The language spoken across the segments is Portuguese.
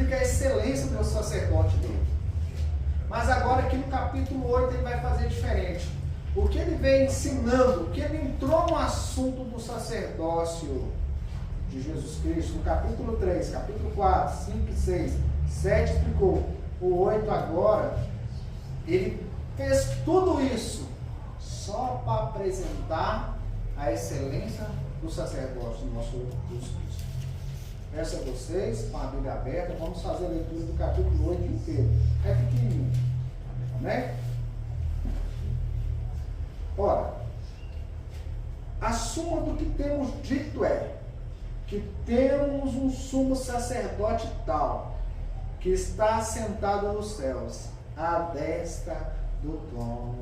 explica a excelência do sacerdote dele. Mas agora aqui no capítulo 8 ele vai fazer diferente. O que ele vem ensinando, o que ele entrou no assunto do sacerdócio de Jesus Cristo, no capítulo 3, capítulo 4, 5 e 6, 7 explicou, o 8 agora, ele fez tudo isso só para apresentar a excelência do sacerdócio do nosso Jesus Cristo. Peço a vocês, com a Bíblia aberta, vamos fazer a leitura do capítulo 8 inteiro. É pequenininho. Amém? Ora, a suma do que temos dito é que temos um sumo sacerdote tal, que está assentado nos céus, à destra do trono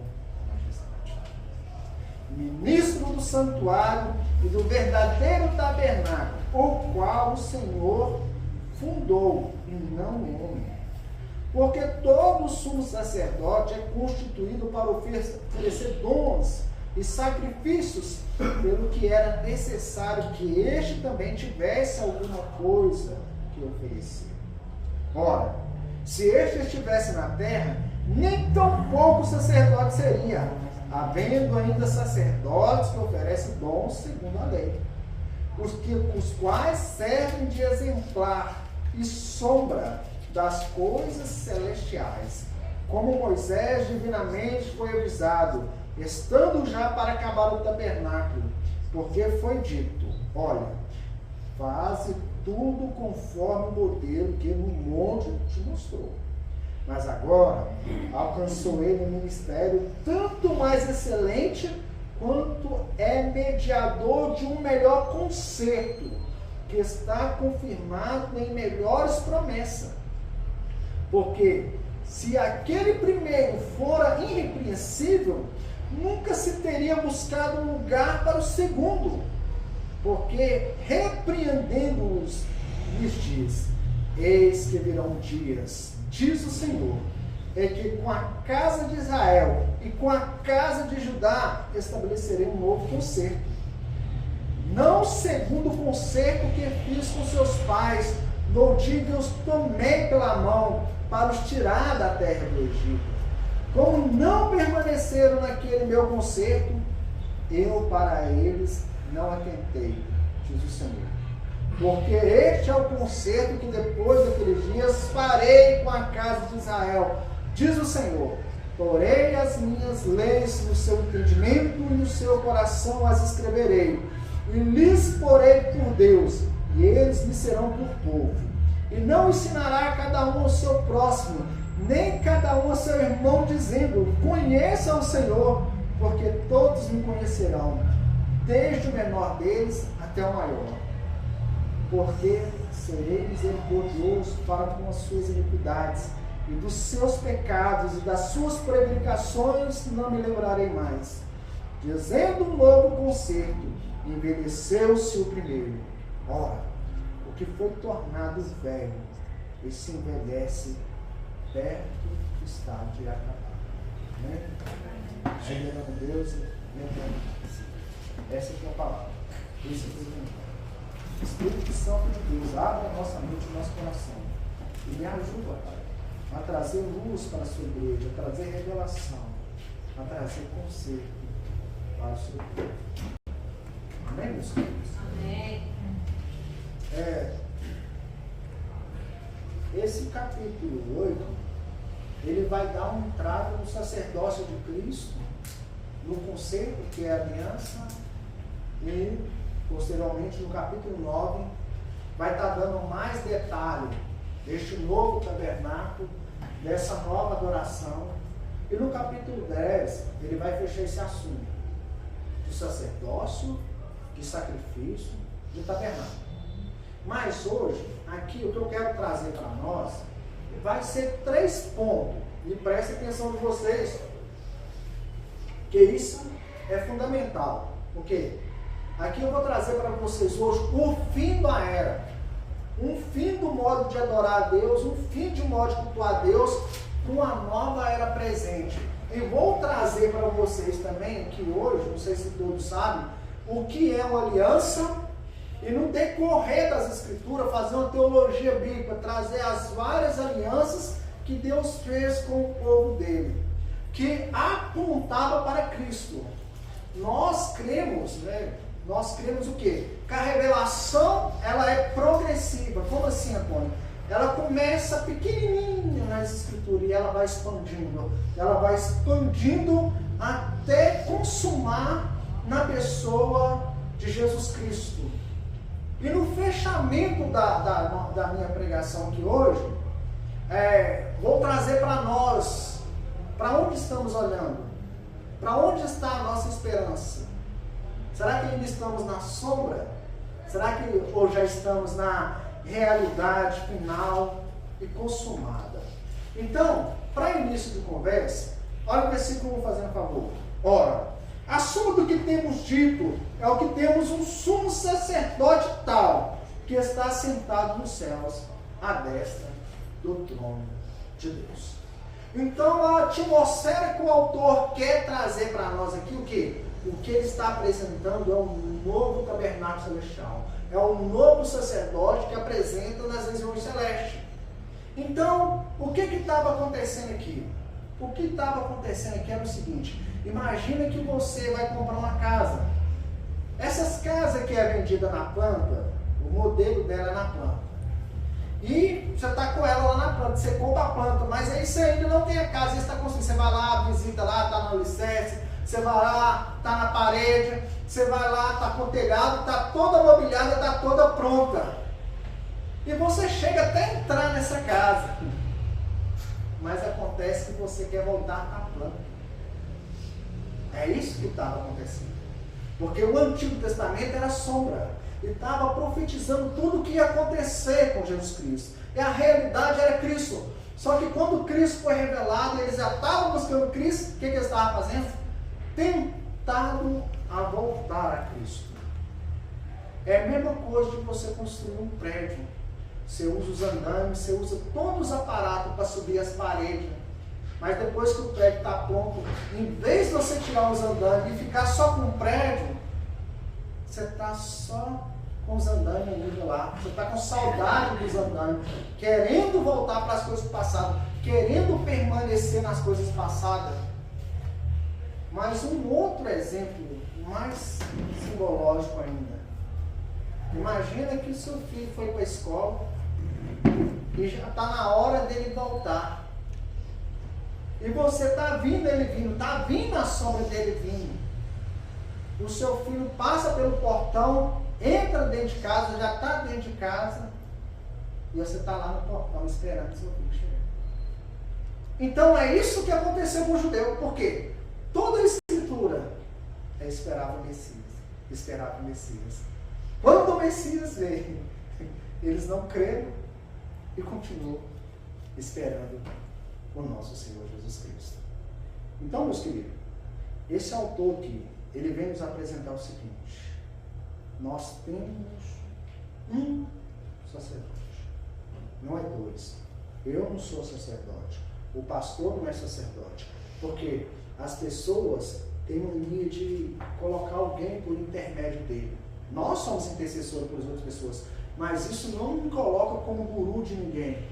da majestade. Ministro do santuário e do verdadeiro tabernáculo, o qual o Senhor fundou, e não o homem. Porque todo sumo sacerdote é constituído para oferecer dons e sacrifícios, pelo que era necessário que este também tivesse alguma coisa que oferecer. Ora, se este estivesse na terra, nem tão pouco sacerdote seria, havendo ainda sacerdotes que oferecem dons segundo a lei, os quais servem de exemplar e sombra das coisas celestiais, como Moisés divinamente foi avisado, estando já para acabar o tabernáculo, porque foi dito, olha, faze tudo conforme o modelo que no monte te mostrou. Mas agora alcançou ele um ministério tanto mais excelente, quanto é mediador de um melhor concerto, que está confirmado em melhores promessas. Porque se aquele primeiro fora irrepreensível, nunca se teria buscado um lugar para o segundo. Porque repreendendo-os, lhes diz, eis que virão dias, diz o Senhor, é que com a casa de Israel e com a casa de Judá estabelecerei um novo concerto. Não segundo o concerto que fiz com seus pais, no dia que os tomei pela mão para os tirar da terra do Egito. Como não permaneceram naquele meu concerto, eu para eles não atentei, diz o Senhor. Porque este é o concerto que depois daqueles dias farei com a casa de Israel, diz o Senhor. Porei as minhas leis no seu entendimento e no seu coração as escreverei, e lhes porei por Deus, e eles me serão por povo. E não ensinará cada um ao seu próximo, nem cada um ao seu irmão, dizendo, conheça o Senhor, porque todos me conhecerão, desde o menor deles até o maior. Porque serei misericordioso para com as suas iniquidades, e dos seus pecados e das suas prevaricações não me lembrarei mais. Dizendo um novo concerto, envelheceu-se o primeiro. Ora, o que foi tornado velho, e se envelhece, perto está de acabar. Amém? Senhor Deus, essa é a palavra. Isso é o Espírito Santo de Deus, abre a nossa mente e o nosso coração. E me ajuda, Pai, a trazer luz para a sua igreja, a trazer revelação, a trazer conserto para o seu povo. Amém, meus filhos? Amém. Esse capítulo 8, ele vai dar uma entrada no sacerdócio de Cristo, no concerto que é a aliança, e posteriormente no capítulo 9 vai estar dando mais detalhe deste novo tabernáculo, dessa nova adoração, e no capítulo 10 ele vai fechar esse assunto de sacerdócio, de sacrifício, de tabernáculo. Mas hoje, aqui o que eu quero trazer para nós vai ser 3 pontos, e preste atenção de vocês, que isso é fundamental. Por quê? Aqui eu vou trazer para vocês hoje o fim da era, um fim do modo de adorar a Deus, um fim de modo de cultuar a Deus, com a nova era presente. E vou trazer para vocês também, que hoje, não sei se todos sabem, o que é uma aliança e no decorrer das Escrituras fazer uma teologia bíblica, trazer as várias alianças que Deus fez com o povo dele, que apontava para Cristo. Nós cremos, né? Nós cremos o quê? Que a revelação, ela é progressiva. Como assim, Antônio? Ela começa pequenininha nas Escrituras e ela vai expandindo. Ela vai expandindo até consumar na pessoa de Jesus Cristo. E no fechamento da minha pregação aqui hoje, vou trazer para nós, para onde estamos olhando? Para onde está a nossa esperança? Será que ainda estamos na sombra? Será que hoje já estamos na realidade final e consumada? Então, para início de conversa, olha o versículo, fazendo favor. Ora, acima do que temos dito, é o que temos um sumo sacerdote tal, que está sentado nos céus, à destra do trono de Deus. Então, a atmosfera que o autor quer trazer para nós aqui, o quê? O que ele está apresentando é um novo tabernáculo celestial. É um novo sacerdote que apresenta nas regiões celestes. Então, o que estava acontecendo aqui? O que estava acontecendo aqui era o seguinte: imagina que você vai comprar uma casa. Essas casas que é vendida na planta, o modelo dela é na planta. E você está com ela lá na planta, você compra a planta, mas aí você ainda não tem a casa, você está construindo. Você vai lá, visita lá, está no alicerce, você vai lá, está na parede, você vai lá, está com o telhado, está toda mobiliada, está toda pronta. E você chega até a entrar nessa casa. Mas acontece que você quer voltar à planta. É isso que estava acontecendo. Porque o Antigo Testamento era sombra. E estava profetizando tudo o que ia acontecer com Jesus Cristo. E a realidade era Cristo. Só que quando Cristo foi revelado, eles já estavam buscando Cristo. O que eles estavam fazendo? Tentado a voltar a Cristo. É a mesma coisa de você construir um prédio. Você usa os andames, você usa todos os aparatos para subir as paredes. Mas depois que o prédio está pronto, em vez de você tirar os andames e ficar só com o prédio, você está só com os andames ainda lá. Você está com saudade dos andames, querendo voltar para as coisas passadas, querendo permanecer nas coisas passadas. Mas um outro exemplo, mais simbológico ainda. Imagina que o seu filho foi para a escola e já está na hora dele voltar. E você está vendo ele vindo, está vindo a sombra dele vindo. O seu filho passa pelo portão, entra dentro de casa, já está dentro de casa, e você está lá no portão esperando o seu filho chegar. Então é isso que aconteceu com o judeu. Por quê? Toda a Escritura esperava o Messias. Quando o Messias veio, eles não creram e continuam esperando o nosso Senhor Jesus Cristo. Então, meus queridos, esse autor aqui, ele vem nos apresentar o seguinte: nós temos um sacerdote, não é dois. Eu não sou sacerdote, o pastor não é sacerdote, porque as pessoas têm mania de colocar alguém por intermédio dele. Nós somos intercessores para as outras pessoas, mas isso não me coloca como guru de ninguém,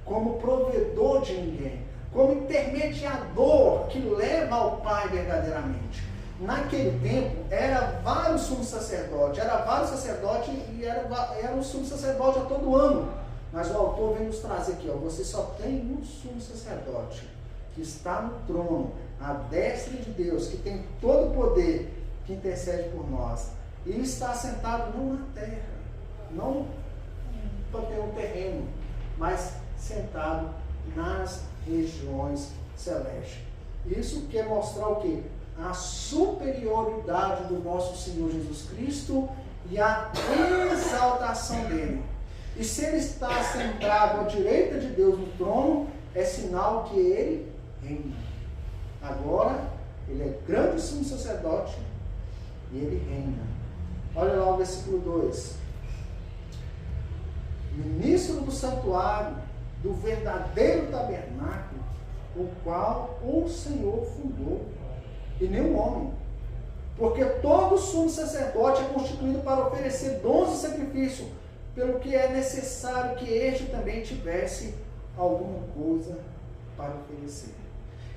como provedor de ninguém, como intermediador que leva ao Pai verdadeiramente. Naquele tempo, era vários sumos sacerdotes, e era um sumo sacerdote a todo ano. Mas o autor vem nos trazer aqui, você só tem um sumo sacerdote, que está no trono, à destra de Deus, que tem todo o poder, que intercede por nós. E ele está sentado não na terra, não para ter um terreno, mas sentado nas regiões celestes. Isso quer mostrar o quê? A superioridade do nosso Senhor Jesus Cristo e a exaltação dele. E se ele está sentado à direita de Deus no trono, é sinal que ele reina. Agora, ele é grande sumo sacerdote e ele reina. Olha lá o versículo 2. Ministro do santuário, do verdadeiro tabernáculo, o qual o Senhor fundou, e nenhum homem. Porque todo sumo sacerdote é constituído para oferecer dons de sacrifício, pelo que é necessário que este também tivesse alguma coisa para oferecer.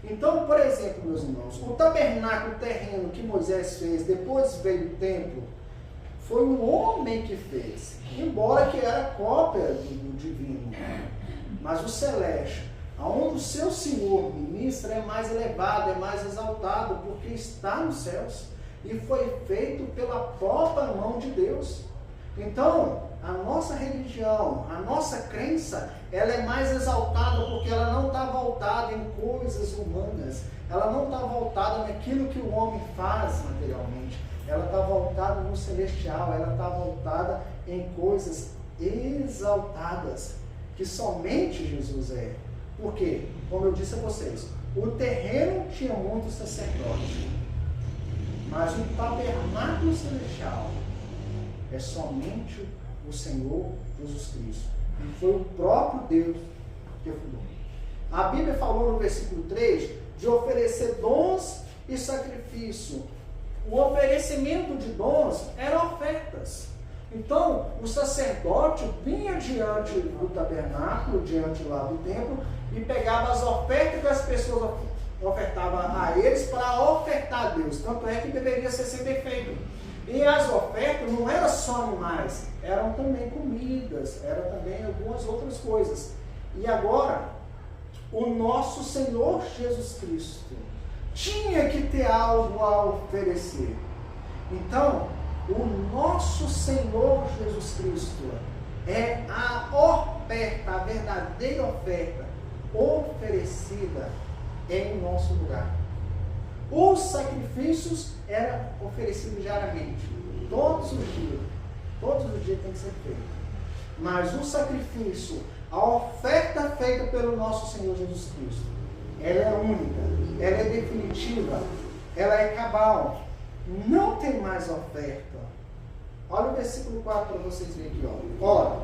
Então, por exemplo, meus irmãos, o tabernáculo terreno que Moisés fez, depois veio o templo, foi um homem que fez, embora que era cópia do divino. Mas o celeste, aonde o seu Senhor ministra, é mais elevado, é mais exaltado, porque está nos céus e foi feito pela própria mão de Deus. Então, a nossa religião, a nossa crença, ela é mais exaltada porque ela não está voltada em coisas humanas, ela não está voltada naquilo que o homem faz materialmente, ela está voltada no celestial, ela está voltada em coisas exaltadas, que somente Jesus é. Por quê? Como eu disse a vocês, o terreno tinha muitos sacerdotes, mas o tabernáculo celestial é somente o Senhor Jesus Cristo. E foi o próprio Deus que fundou. A Bíblia falou no versículo 3 de oferecer dons e sacrifício. O oferecimento de dons eram ofertas. Então, o sacerdote vinha diante do tabernáculo, diante lá do templo, e pegava as ofertas que as pessoas ofertavam a eles para ofertar a Deus. Tanto é que deveria ser sempre feito. E as ofertas não eram só animais, eram também comidas, eram também algumas outras coisas. E agora, o nosso Senhor Jesus Cristo tinha que ter algo a oferecer. Então, o nosso Senhor Jesus Cristo é a oferta, a verdadeira oferta oferecida em nosso lugar. Os sacrifícios eram oferecidos diariamente, todos os dias tem que ser feito. Mas o sacrifício, a oferta feita pelo nosso Senhor Jesus Cristo, ela é única, ela é definitiva, ela é cabal. Não tem mais oferta. Olha o versículo 4 para vocês verem aqui. Ora,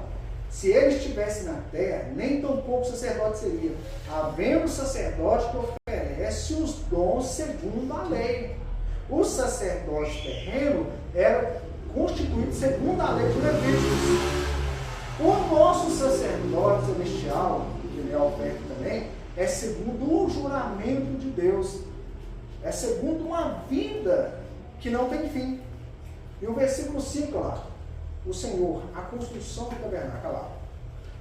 se ele estivesse na terra, nem tão pouco sacerdote seria, havendo sacerdote que oferece os dons segundo a lei. O sacerdote terreno era constituído segundo a lei de Levíticos. O nosso sacerdote celestial, que ele é oferta também, é segundo o juramento de Deus. É segundo uma vida que não tem fim. E o versículo 5 lá, o Senhor, a construção do tabernáculo lá,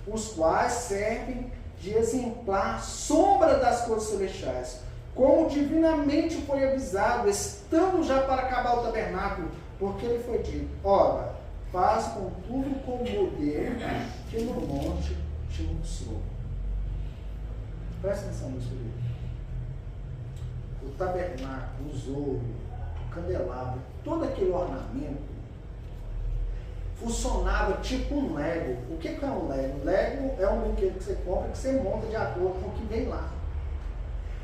os quais servem de exemplar sombra das coisas celestiais, como divinamente foi avisado, estando já para acabar o tabernáculo, porque ele foi dito, ora, faz com tudo como modelo que no monte te mostrou. Presta atenção nisso, querido. O tabernáculo, os ouros, o candelabro, todo aquele ornamento funcionava tipo um Lego. O que é um Lego? Lego é um brinquedo que você compra, que você monta de acordo com o que vem lá.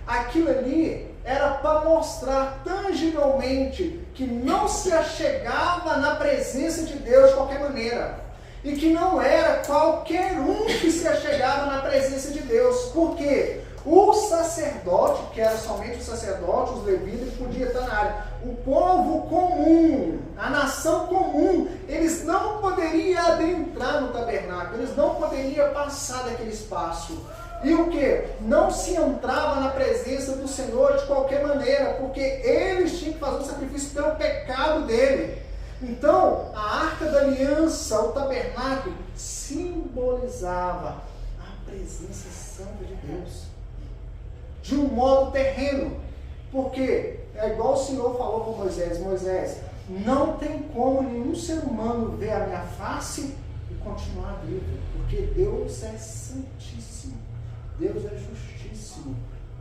Aquilo ali era para mostrar tangivelmente que não se achegava na presença de Deus de qualquer maneira. E que não era qualquer um que se achegava na presença de Deus. Por quê? O sacerdote, que era somente o sacerdote, os levitas, podia estar na área. O povo comum, a nação comum, eles não poderiam adentrar no tabernáculo, eles não poderiam passar daquele espaço. E o que? Não se entrava na presença do Senhor de qualquer maneira, porque eles tinham que fazer um sacrifício pelo pecado dele. Então, a Arca da Aliança, o tabernáculo, simbolizava a presença santa de Deus. De um modo terreno. Porque é igual o Senhor falou com Moisés. Moisés, não tem como nenhum ser humano ver a minha face e continuar vivo. Porque Deus é santíssimo. Deus é justíssimo.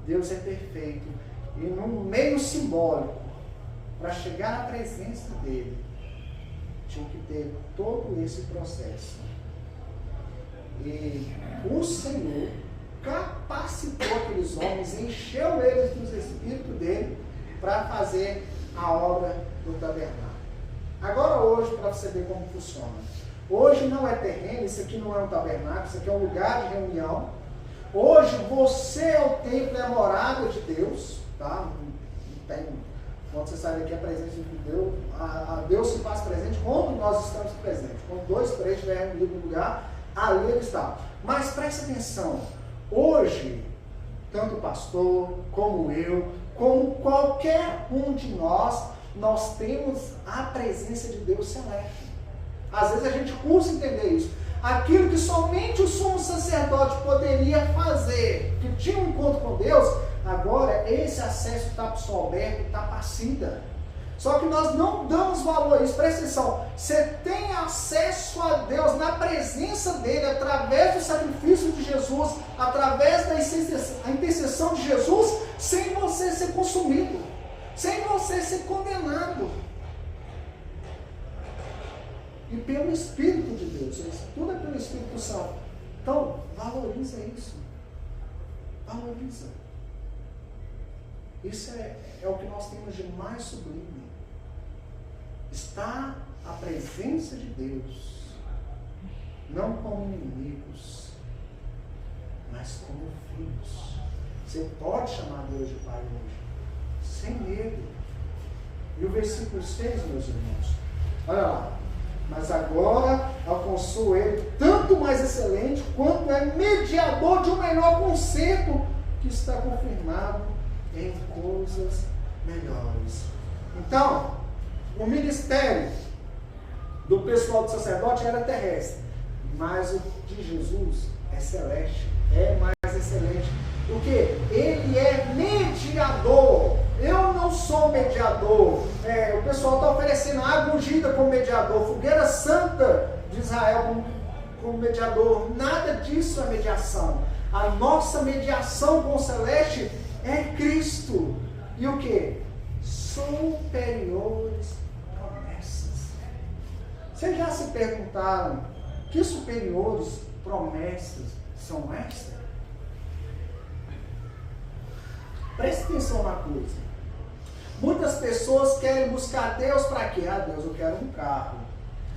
Deus é perfeito. E num meio simbólico, para chegar na presença dele, tinha que ter todo esse processo. E o Senhor capacitou aqueles homens, encheu eles dos espíritos dele para fazer a obra do tabernáculo. Agora hoje, para você ver como funciona. Hoje não é terreno, isso aqui não é um tabernáculo, isso aqui é um lugar de reunião. Hoje você é o templo, é a morada de Deus, tá? Não tem Quando você sai daqui, a presença de Deus, a Deus se faz presente quando nós estamos presentes. Quando 2, 3 estiverem no mesmo lugar, ali ele está. Mas preste atenção, hoje, tanto o pastor, como eu, como qualquer um de nós temos a presença de Deus celeste. Às vezes a gente custa entender isso. Aquilo que somente o sumo sacerdote poderia fazer, que tinha um encontro com Deus, agora esse acesso está absolverto, está passida. Só que nós não damos valor a isso. Presta atenção, você tem acesso a Deus na presença dele, através do sacrifício de Jesus, através da intercessão de Jesus, sem você ser consumido, sem você ser condenado. E pelo Espírito de Deus, isso tudo é pelo Espírito Santo. Então, valoriza isso. Valoriza. Isso é o que nós temos de mais sublime. Está a presença de Deus, não como inimigos, mas como filhos. Você pode chamar Deus de Pai hoje, sem medo. E o versículo 6, meus irmãos, olha lá. Mas agora alcançou ele tanto mais excelente, quanto é mediador de um melhor conserto, que está confirmado em coisas melhores. Então, o ministério do pessoal do sacerdote era terrestre, mas o de Jesus é celeste, é mais excelente. O que? Ele é mediador. Eu não sou mediador. O pessoal está oferecendo água ungida como mediador, fogueira santa de Israel como mediador. Nada disso é mediação. A nossa mediação com o celeste é Cristo. E o que? Superiores promessas. Vocês já se perguntaram que superiores promessas são estas? Preste atenção na coisa. Muitas pessoas querem buscar Deus para quê? Ah, Deus, eu quero um carro,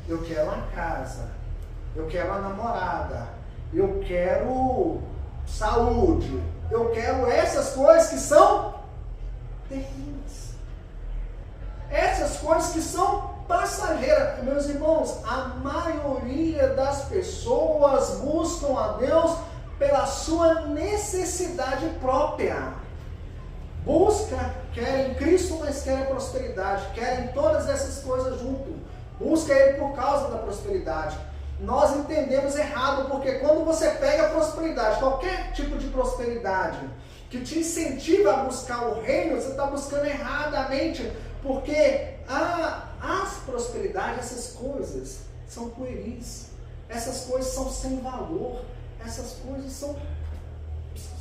eu quero uma casa, eu quero uma namorada, eu quero saúde, eu quero essas coisas que são terríveis. Essas coisas que são passageiras. Meus irmãos, a maioria das pessoas buscam a Deus pela sua necessidade própria. Querem Cristo, mas querem prosperidade, querem todas essas coisas junto. Busca Ele por causa da prosperidade. Nós entendemos errado, porque quando você pega a prosperidade, qualquer tipo de prosperidade, que te incentiva a buscar o reino, você está buscando erradamente, porque as prosperidades, essas coisas, são pueris, essas coisas são sem valor, essas coisas são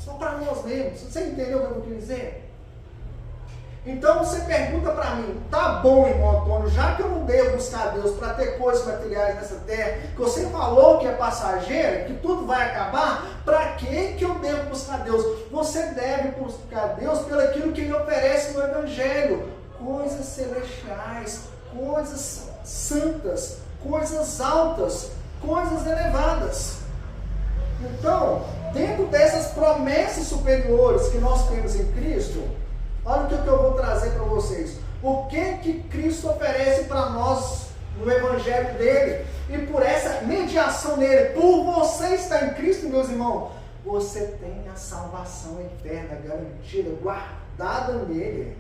só para nós mesmos. Você entendeu o que eu quis dizer? Então você pergunta para mim, tá bom, irmão Antônio, já que eu não devo buscar Deus para ter coisas materiais nessa terra, que você falou que é passageira, que tudo vai acabar, para que eu devo buscar Deus? Você deve buscar Deus pelo aquilo que Ele oferece no Evangelho, coisas celestiais, coisas santas, coisas altas, coisas elevadas. Então, dentro dessas promessas superiores que nós temos em Cristo, olha o que eu vou trazer para vocês. O que Cristo oferece para nós no Evangelho dele. E por essa mediação dele, por você estar em Cristo, meus irmãos, você tem a salvação eterna, garantida, guardada nele.